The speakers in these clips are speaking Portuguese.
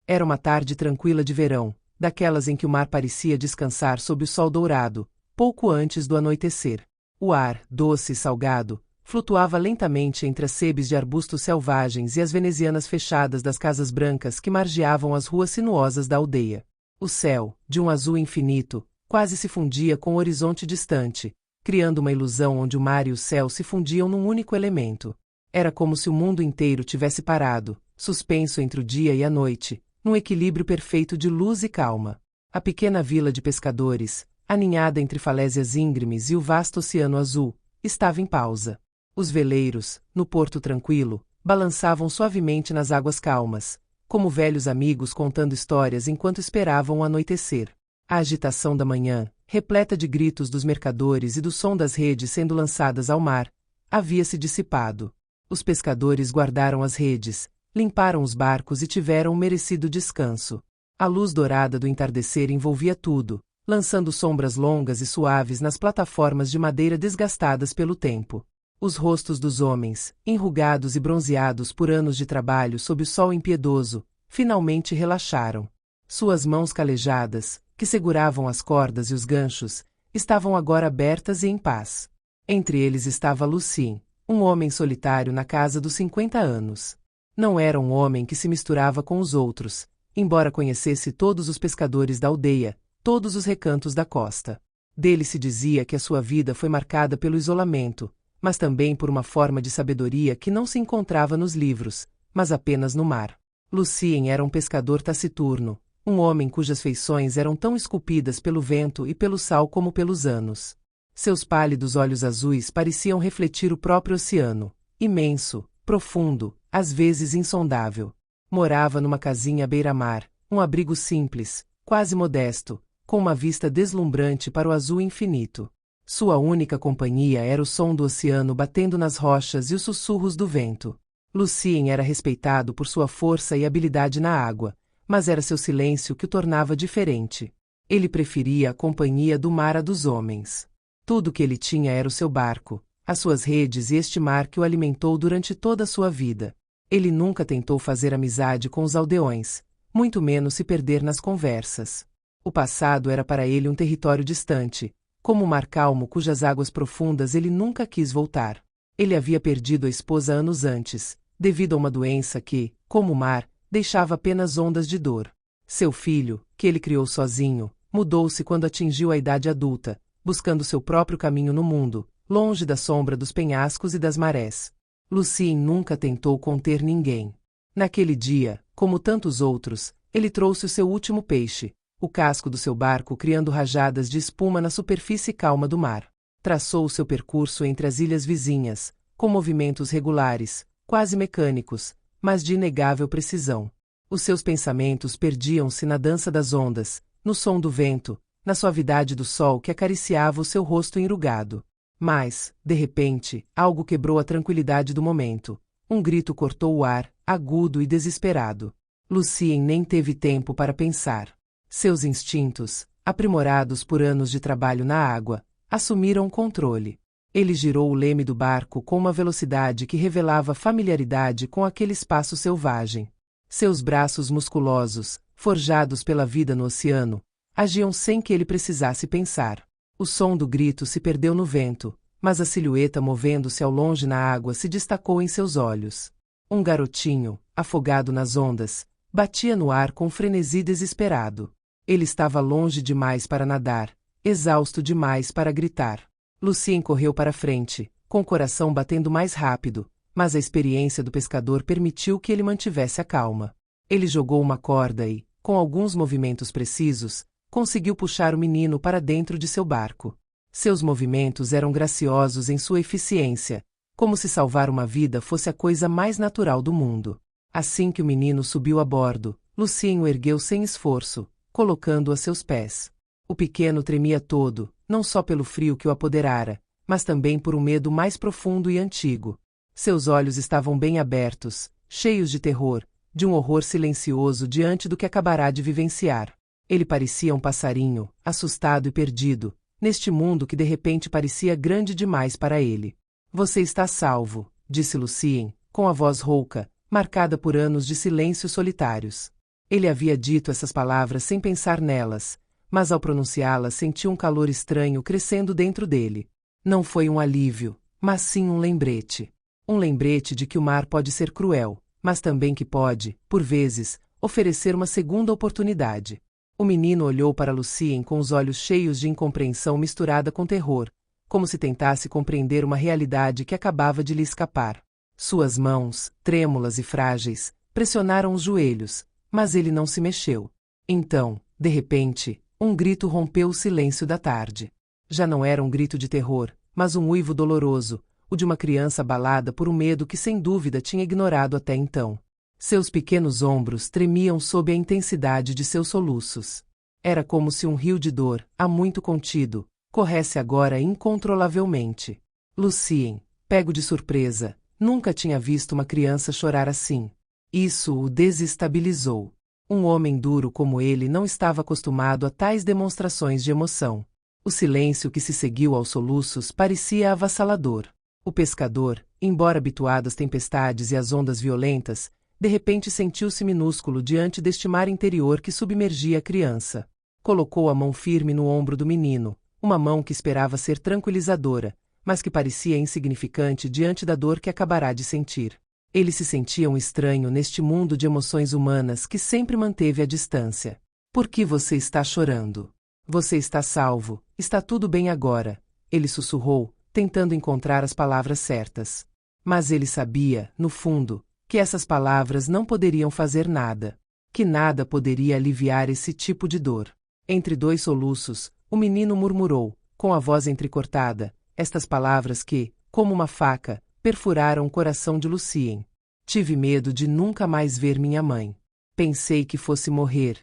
Era uma tarde tranquila de verão, daquelas em que o mar parecia descansar sob o sol dourado, pouco antes do anoitecer. O ar, doce e salgado, flutuava lentamente entre as sebes de arbustos selvagens e as venezianas fechadas das casas brancas que margeavam as ruas sinuosas da aldeia. O céu, de um azul infinito, quase se fundia com o horizonte distante, criando uma ilusão onde o mar e o céu se fundiam num único elemento. Era como se o mundo inteiro tivesse parado, suspenso entre o dia e a noite, num equilíbrio perfeito de luz e calma. A pequena vila de pescadores, aninhada entre falésias íngremes e o vasto oceano azul, estava em pausa. Os veleiros, no porto tranquilo, balançavam suavemente nas águas calmas, como velhos amigos contando histórias enquanto esperavam o anoitecer. A agitação da manhã, repleta de gritos dos mercadores e do som das redes sendo lançadas ao mar, havia se dissipado. Os pescadores guardaram as redes, limparam os barcos e tiveram um merecido descanso. A luz dourada do entardecer envolvia tudo, lançando sombras longas e suaves nas plataformas de madeira desgastadas pelo tempo. Os rostos dos homens, enrugados e bronzeados por anos de trabalho sob o sol impiedoso, finalmente relaxaram. Suas mãos calejadas, que seguravam as cordas e os ganchos, estavam agora abertas e em paz. Entre eles estava Lucien, um homem solitário na casa dos 50 anos. Não era um homem que se misturava com os outros, embora conhecesse todos os pescadores da aldeia, todos os recantos da costa. Dele se dizia que a sua vida foi marcada pelo isolamento, mas também por uma forma de sabedoria que não se encontrava nos livros, mas apenas no mar. Lucien era um pescador taciturno, um homem cujas feições eram tão esculpidas pelo vento e pelo sal como pelos anos. Seus pálidos olhos azuis pareciam refletir o próprio oceano, imenso, profundo, às vezes insondável. Morava numa casinha à beira-mar, um abrigo simples, quase modesto, com uma vista deslumbrante para o azul infinito. Sua única companhia era o som do oceano batendo nas rochas e os sussurros do vento. Lucien era respeitado por sua força e habilidade na água, mas era seu silêncio que o tornava diferente. Ele preferia a companhia do mar à dos homens. Tudo o que ele tinha era o seu barco, as suas redes e este mar que o alimentou durante toda a sua vida. Ele nunca tentou fazer amizade com os aldeões, muito menos se perder nas conversas. O passado era para ele um território distante, como um mar calmo cujas águas profundas ele nunca quis voltar. Ele havia perdido a esposa anos antes, devido a uma doença que, como o mar, deixava apenas ondas de dor. Seu filho, que ele criou sozinho, mudou-se quando atingiu a idade adulta, buscando seu próprio caminho no mundo, longe da sombra dos penhascos e das marés. Lucien nunca tentou conter ninguém. Naquele dia, como tantos outros, ele trouxe o seu último peixe, o casco do seu barco criando rajadas de espuma na superfície calma do mar. Traçou o seu percurso entre as ilhas vizinhas, com movimentos regulares, quase mecânicos, mas de inegável precisão. Os seus pensamentos perdiam-se na dança das ondas, no som do vento, na suavidade do sol que acariciava o seu rosto enrugado. Mas, de repente, algo quebrou a tranquilidade do momento. Um grito cortou o ar, agudo e desesperado. Lucien nem teve tempo para pensar. Seus instintos, aprimorados por anos de trabalho na água, assumiram o controle. Ele girou o leme do barco com uma velocidade que revelava familiaridade com aquele espaço selvagem. Seus braços musculosos, forjados pela vida no oceano, agiam sem que ele precisasse pensar. O som do grito se perdeu no vento, mas a silhueta movendo-se ao longe na água se destacou em seus olhos. Um garotinho, afogado nas ondas, batia no ar com frenesi desesperado. Ele estava longe demais para nadar, exausto demais para gritar. Lucien correu para frente, com o coração batendo mais rápido, mas a experiência do pescador permitiu que ele mantivesse a calma. Ele jogou uma corda e, com alguns movimentos precisos, conseguiu puxar o menino para dentro de seu barco. Seus movimentos eram graciosos em sua eficiência, como se salvar uma vida fosse a coisa mais natural do mundo. Assim que o menino subiu a bordo, Lucien o ergueu sem esforço, colocando-o a seus pés. O pequeno tremia todo, não só pelo frio que o apoderara, mas também por um medo mais profundo e antigo. Seus olhos estavam bem abertos, cheios de terror, de um horror silencioso diante do que acabará de vivenciar. Ele parecia um passarinho, assustado e perdido, neste mundo que de repente parecia grande demais para ele. Você está salvo, disse Lucien, com a voz rouca, marcada por anos de silêncios solitários. Ele havia dito essas palavras sem pensar nelas, mas ao pronunciá-las sentiu um calor estranho crescendo dentro dele. Não foi um alívio, mas sim um lembrete. Um lembrete de que o mar pode ser cruel, mas também que pode, por vezes, oferecer uma segunda oportunidade. O menino olhou para Lucien com os olhos cheios de incompreensão misturada com terror, como se tentasse compreender uma realidade que acabava de lhe escapar. Suas mãos, trêmulas e frágeis, pressionaram os joelhos, mas ele não se mexeu. Então, de repente, um grito rompeu o silêncio da tarde. Já não era um grito de terror, mas um uivo doloroso, o de uma criança abalada por um medo que sem dúvida tinha ignorado até então. Seus pequenos ombros tremiam sob a intensidade de seus soluços. Era como se um rio de dor, há muito contido, corresse agora incontrolavelmente. Lucien, pego de surpresa, nunca tinha visto uma criança chorar assim. Isso o desestabilizou. Um homem duro como ele não estava acostumado a tais demonstrações de emoção. O silêncio que se seguiu aos soluços parecia avassalador. O pescador, embora habituado às tempestades e às ondas violentas, de repente sentiu-se minúsculo diante deste mar interior que submergia a criança. Colocou a mão firme no ombro do menino, uma mão que esperava ser tranquilizadora, mas que parecia insignificante diante da dor que acabará de sentir. Ele se sentia um estranho neste mundo de emoções humanas que sempre manteve a distância. Por que você está chorando? Você está salvo, está tudo bem agora, ele sussurrou, tentando encontrar as palavras certas. Mas ele sabia, no fundo, que essas palavras não poderiam fazer nada, que nada poderia aliviar esse tipo de dor. Entre dois soluços, o menino murmurou, com a voz entrecortada, estas palavras que, como uma faca, perfuraram o coração de Lucien. Tive medo de nunca mais ver minha mãe. Pensei que fosse morrer.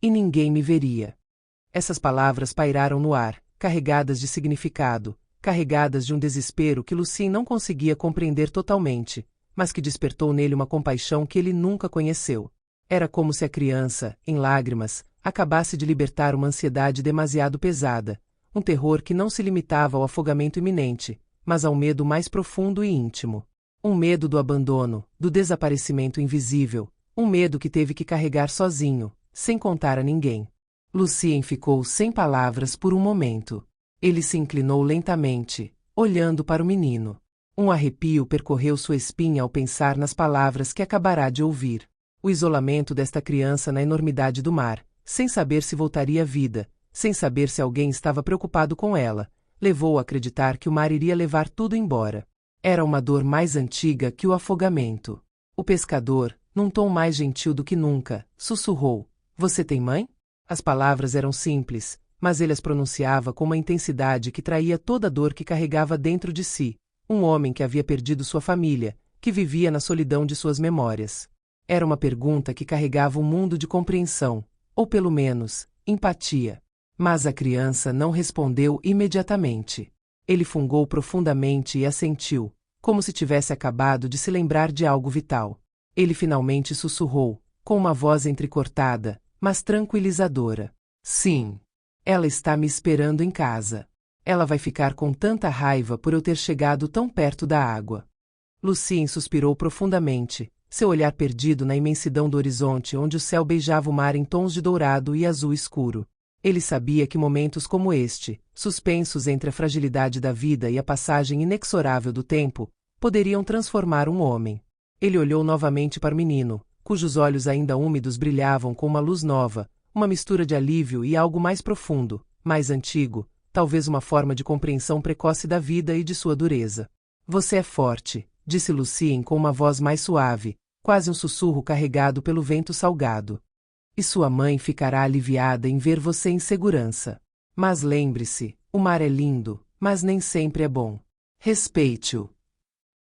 E ninguém me veria. Essas palavras pairaram no ar, carregadas de significado, carregadas de um desespero que Lucien não conseguia compreender totalmente, mas que despertou nele uma compaixão que ele nunca conheceu. Era como se a criança, em lágrimas, acabasse de libertar uma ansiedade demasiado pesada, um terror que não se limitava ao afogamento iminente, mas ao medo mais profundo e íntimo. Um medo do abandono, do desaparecimento invisível, um medo que teve que carregar sozinho, sem contar a ninguém. Lucien ficou sem palavras por um momento. Ele se inclinou lentamente, olhando para o menino. Um arrepio percorreu sua espinha ao pensar nas palavras que acabará de ouvir. O isolamento desta criança na enormidade do mar, sem saber se voltaria à vida, sem saber se alguém estava preocupado com ela, levou-o a acreditar que o mar iria levar tudo embora. Era uma dor mais antiga que o afogamento. O pescador, num tom mais gentil do que nunca, sussurrou: "Você tem mãe?" As palavras eram simples, mas ele as pronunciava com uma intensidade que traía toda a dor que carregava dentro de si. Um homem que havia perdido sua família, que vivia na solidão de suas memórias. Era uma pergunta que carregava um mundo de compreensão, ou pelo menos, empatia. Mas a criança não respondeu imediatamente. Ele fungou profundamente e assentiu, como se tivesse acabado de se lembrar de algo vital. Ele finalmente sussurrou, com uma voz entrecortada, mas tranquilizadora: "Sim. Ela está me esperando em casa. Ela vai ficar com tanta raiva por eu ter chegado tão perto da água." Lucien suspirou profundamente, seu olhar perdido na imensidão do horizonte onde o céu beijava o mar em tons de dourado e azul escuro. Ele sabia que momentos como este, suspensos entre a fragilidade da vida e a passagem inexorável do tempo, poderiam transformar um homem. Ele olhou novamente para o menino, cujos olhos ainda úmidos brilhavam com uma luz nova, uma mistura de alívio e algo mais profundo, mais antigo, talvez uma forma de compreensão precoce da vida e de sua dureza. "Você é forte", disse Lucien com uma voz mais suave, quase um sussurro carregado pelo vento salgado. "E sua mãe ficará aliviada em ver você em segurança. Mas lembre-se, o mar é lindo, mas nem sempre é bom. Respeite-o."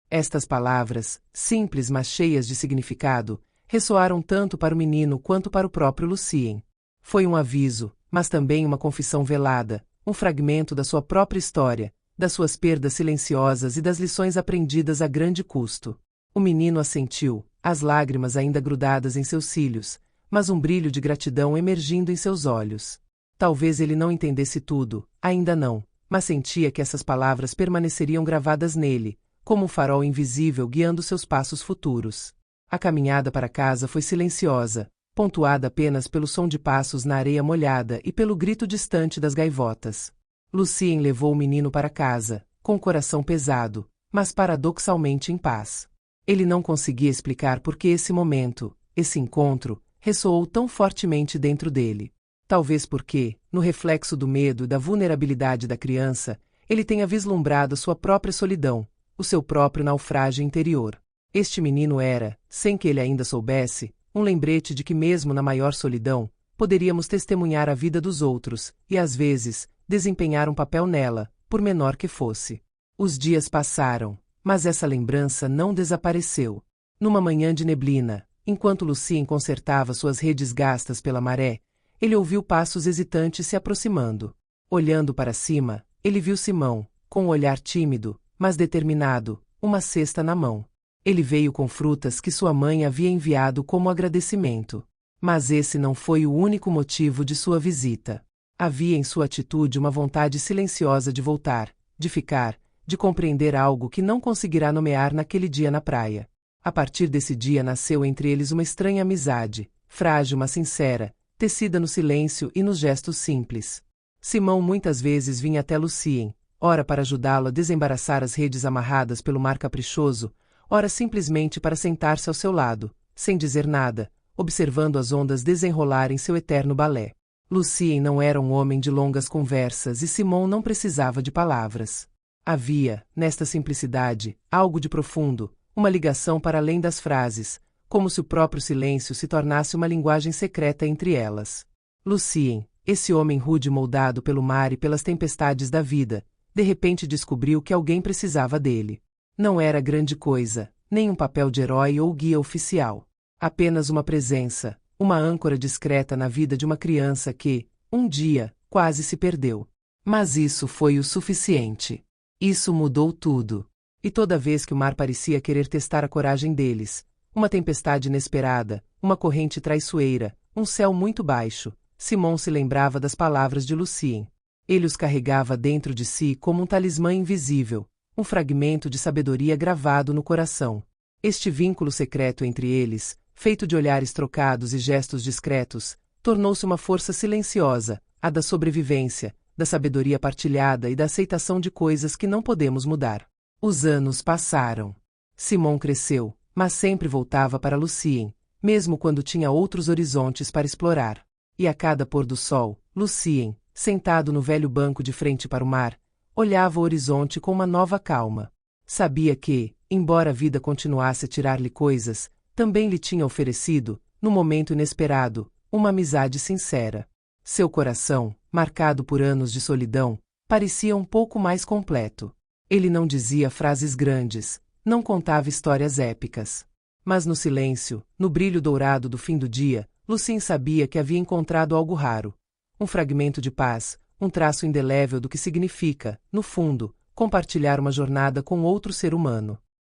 Estas palavras, simples mas cheias de significado, ressoaram tanto para o menino quanto para o próprio Lucien. Foi um aviso, mas também uma confissão velada, um fragmento da sua própria história, das suas perdas silenciosas e das lições aprendidas a grande custo. O menino assentiu, as lágrimas ainda grudadas em seus cílios, mas um brilho de gratidão emergindo em seus olhos. Talvez ele não entendesse tudo, ainda não, mas sentia que essas palavras permaneceriam gravadas nele, como um farol invisível guiando seus passos futuros. A caminhada para casa foi silenciosa, pontuada apenas pelo som de passos na areia molhada e pelo grito distante das gaivotas. Lucien levou o menino para casa, com o coração pesado, mas paradoxalmente em paz. Ele não conseguia explicar por que esse momento, esse encontro, ressoou tão fortemente dentro dele. Talvez porque, no reflexo do medo e da vulnerabilidade da criança, ele tenha vislumbrado sua própria solidão, o seu próprio naufrágio interior. Este menino era, sem que ele ainda soubesse, um lembrete de que mesmo na maior solidão, poderíamos testemunhar a vida dos outros, e às vezes, desempenhar um papel nela, por menor que fosse. Os dias passaram, mas essa lembrança não desapareceu. Numa manhã de neblina, enquanto Lucien consertava suas redes gastas pela maré, ele ouviu passos hesitantes se aproximando. Olhando para cima, ele viu Simão, com um olhar tímido, mas determinado, uma cesta na mão. Ele veio com frutas que sua mãe havia enviado como agradecimento. Mas esse não foi o único motivo de sua visita. Havia em sua atitude uma vontade silenciosa de voltar, de ficar, de compreender algo que não conseguirá nomear naquele dia na praia. A partir desse dia nasceu entre eles uma estranha amizade, frágil mas sincera, tecida no silêncio e nos gestos simples. Simão muitas vezes vinha até Lucien, ora para ajudá-lo a desembaraçar as redes amarradas pelo mar caprichoso, ora simplesmente para sentar-se ao seu lado, sem dizer nada, observando as ondas desenrolarem seu eterno balé. Lucien não era um homem de longas conversas e Simão não precisava de palavras. Havia, nesta simplicidade, algo de profundo, uma ligação para além das frases, como se o próprio silêncio se tornasse uma linguagem secreta entre elas. Lucien, esse homem rude moldado pelo mar e pelas tempestades da vida, de repente descobriu que alguém precisava dele. Não era grande coisa, nem um papel de herói ou guia oficial. Apenas uma presença, uma âncora discreta na vida de uma criança que, um dia, quase se perdeu. Mas isso foi o suficiente. Isso mudou tudo. E toda vez que o mar parecia querer testar a coragem deles, uma tempestade inesperada, uma corrente traiçoeira, um céu muito baixo, Simão se lembrava das palavras de Lucien. Ele os carregava dentro de si como um talismã invisível, um fragmento de sabedoria gravado no coração. Este vínculo secreto entre eles, feito de olhares trocados e gestos discretos, tornou-se uma força silenciosa, a da sobrevivência, da sabedoria partilhada e da aceitação de coisas que não podemos mudar. Os anos passaram. Simão cresceu, mas sempre voltava para Lucien, mesmo quando tinha outros horizontes para explorar. E a cada pôr do sol, Lucien, sentado no velho banco de frente para o mar, olhava o horizonte com uma nova calma. Sabia que, embora a vida continuasse a tirar-lhe coisas, também lhe tinha oferecido, no momento inesperado, uma amizade sincera. Seu coração, marcado por anos de solidão, parecia um pouco mais completo. Ele não dizia frases grandes, não contava histórias épicas. Mas no silêncio, no brilho dourado do fim do dia, Lucien sabia que havia encontrado algo raro. Um fragmento de paz, um traço indelével do que significa, no fundo, compartilhar uma jornada com outro ser humano.